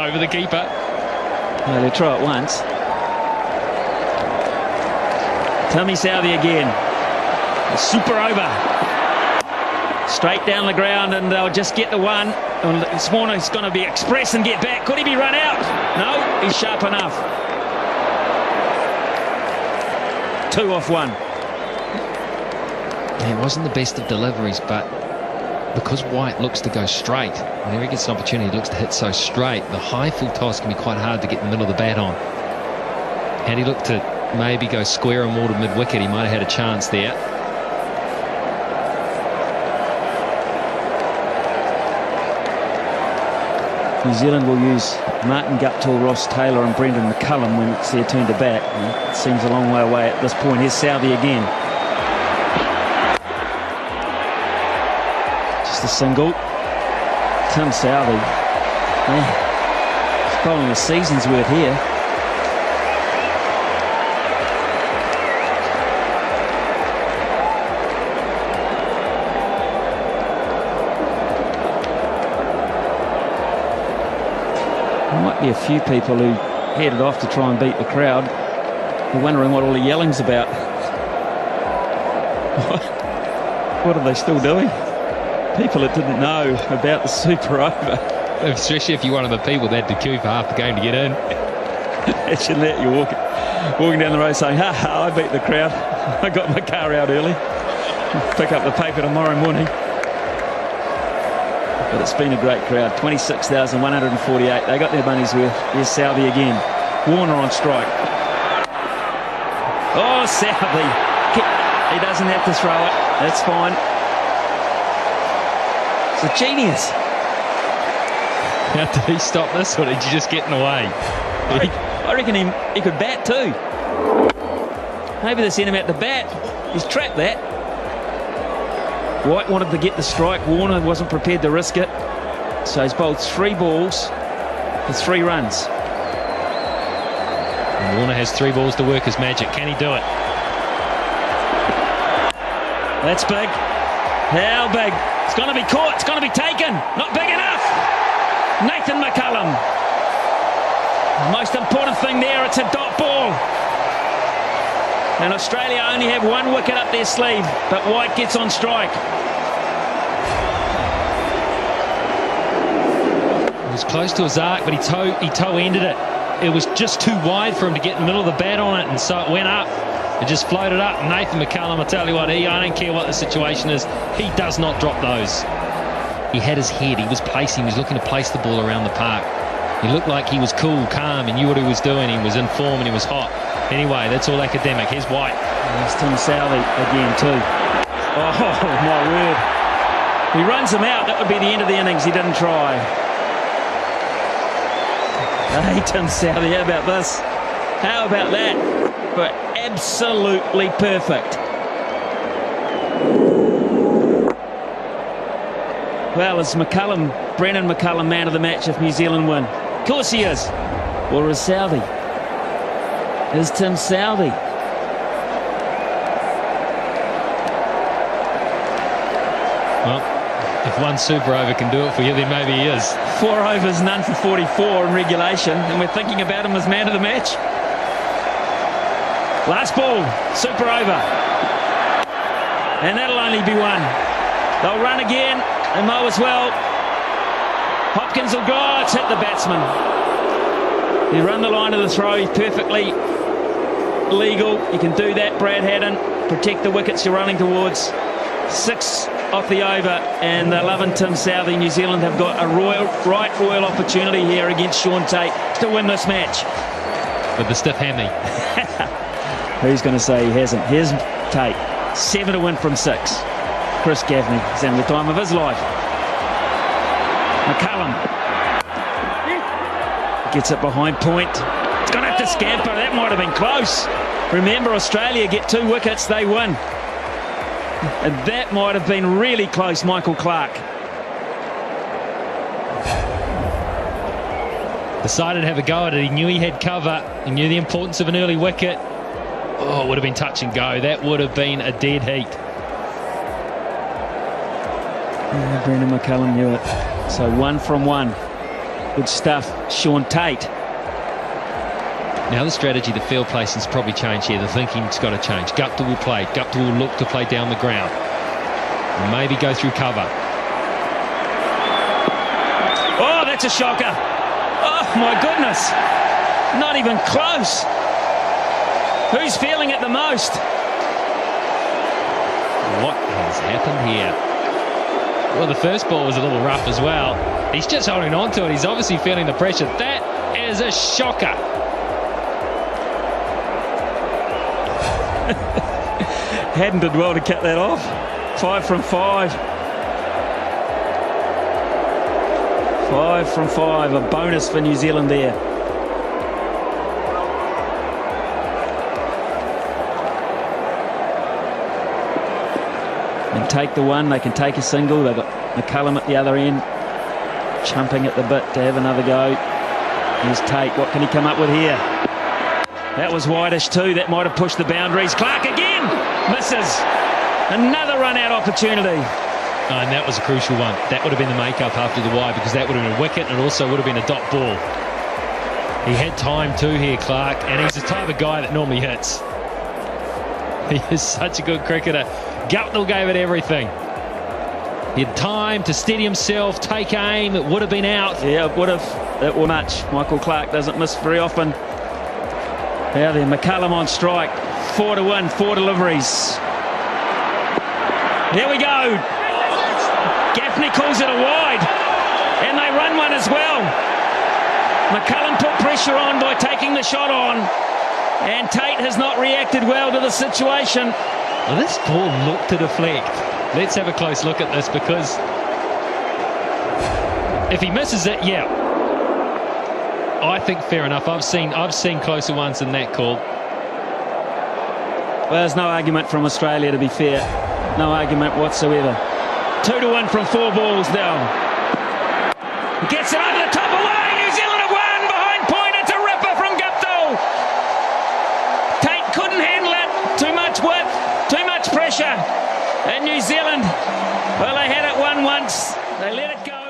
over the keeper. No, they'll try it once. Southee again. A super over. Straight down the ground, and they'll just get the one. This morning's going to be express and get back. Could he be run out? No, he's sharp enough. 2 off 1. Yeah, it wasn't the best of deliveries, but because White looks to go straight, whenever he gets an opportunity, he looks to hit so straight. The high full toss can be quite hard to get in the middle of the bat on. Had he looked to maybe go square and more to mid-wicket, he might have had a chance there. New Zealand will use Martin Guptill, Ross Taylor and Brendan McCullum when it's their turn to bat. And it seems a long way away at this point. Here's Southee again. Just a single. Southee. Yeah. He's bowling a season's worth here. There might be a few people who headed off to try and beat the crowd. They're wondering what all the yelling's about. What are they still doing? People that didn't know about the super over. Especially if you're one of the people that had to queue for half the game to get in. Imagine that, you're walking down the road saying, ha, I beat the crowd. I got my car out early. Pick up the paper tomorrow morning. But it's been a great crowd. 26,148. They got their money's worth. Here's Southee again. Warner on strike. Oh, Southee. He doesn't have to throw it. That's fine. It's a genius. How did he stop this, or did you just get in the way? I reckon he could bat too. Maybe they sent him out to bat. He's trapped that. White wanted to get the strike. Warner wasn't prepared to risk it. So he's bowled 3 balls for 3 runs. And Warner has 3 balls to work his magic. Can he do it? That's big. How big? It's going to be caught. It's going to be taken. Not big enough. Nathan McCullum. Most important thing there, it's a dot ball. And Australia only have 1 wicket up their sleeve, but White gets on strike. It was close to his arc, but he toe-ended it. It was just too wide for him to get in the middle of the bat on it, and so it went up. It just floated up. Nathan McCullum, I tell you what, I don't care what the situation is, he does not drop those. He had his head, he was placing, he was looking to place the ball around the park. He looked like he was cool, calm, and knew what he was doing. He was in form and he was hot. Anyway, that's all academic. Here's White. There's Southee again too. Oh, my word. He runs him out. That would be the end of the innings. He didn't try. Hey, Southee, how about this? How about that? But absolutely perfect. Well, is Brendan McCullum man of the match if New Zealand win? Of course he is. Or is Southee? Is Southee? Well, if 1 super over can do it for you, then maybe he is. 4 overs, none for 44 in regulation, and we're thinking about him as man of the match. Last ball, super over. And that'll only be 1. They'll run again, and mow as well. Hopkins will go, it's hit the batsman. He run the line of the throw, he's perfectly legal. You can do that, Brad Haddon. Protect the wickets you're running towards. 6 off the over, and they're loving Southee. New Zealand have got a royal opportunity here against Sean Tate to win this match. With the stiff hammy. Who's going to say he hasn't? Here's Tate. 7 to win from 6. Chris Gaffney is having the time of his life. McCullum gets it behind point. It's going to have to scamper. That might have been close. Remember, Australia get 2 wickets, they win. And that might have been really close, Michael Clark. Decided to have a go at it. He knew he had cover. He knew the importance of an early wicket. Oh, it would have been touch and go. That would have been a dead heat. Yeah, Brendan McCullum knew it. So 1 from 1. Good stuff, Sean Tate. Now the strategy, the field placing's probably changed here. The thinking's got to change. Gupta will play. Gupta will look to play down the ground. Maybe go through cover. Oh, that's a shocker. Oh, my goodness. Not even close. Who's feeling it the most? What has happened here? Well, the first ball was a little rough as well. He's just holding on to it. He's obviously feeling the pressure. That is a shocker. Hadden did well to cut that off. 5 from 5. 5 from 5. A bonus for New Zealand there. And take the one. They can take a single. They've got McCullum at the other end, chumping at the bit to have another go. Here's Tate. What can he come up with here? That was wideish too. That might have pushed the boundaries. Clark again misses. Another run-out opportunity. And that was a crucial one. That would have been the make-up after the wide, because that would have been a wicket, and it also would have been a dot ball. He had time too here, Clark, and he's the type of guy that normally hits. He is such a good cricketer. Guptill gave it everything. He had time to steady himself, take aim. It would have been out. Yeah, it would have. That was much. Michael Clark doesn't miss very often. Now then, McCullum on strike. 4 to 1, 4 deliveries. Here we go. Gaffney calls it a wide, and they run one as well. McCullum put pressure on by taking the shot on, and Tate has not reacted well to the situation. Well, this ball looked to deflect. Let's have a close look at this, because if he misses it, yeah, I think fair enough. I've seen closer ones than that call. Well, there's no argument from Australia, to be fair. No argument whatsoever. 2 to 1 from 4 balls down. Gets it over the top away. New Zealand have won behind point. It's a ripper from Guptill. Tate couldn't handle it. Too much width, too much pressure. And New Zealand, well, they had it won once. They let it go.